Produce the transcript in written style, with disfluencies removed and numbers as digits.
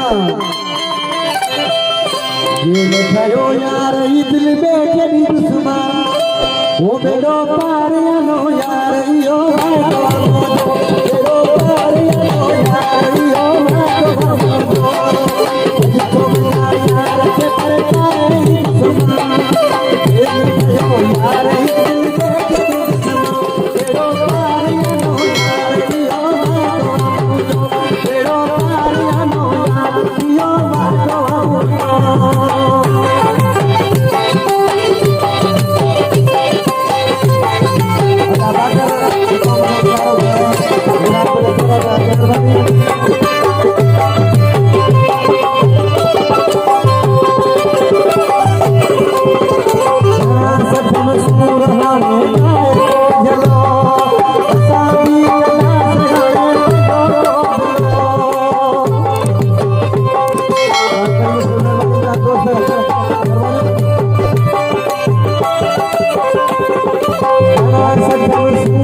ये भयो यार दिल बैठे नी दुश्मन वो बेड़ो पार नो यार यो बेड़ो पार नो यार यो यार से पर दुश्मन ये भयो यार दिल बैठे नी दुश्मन बेड़ो पार नो यार यो बेड़ो पार नो यार यो Satu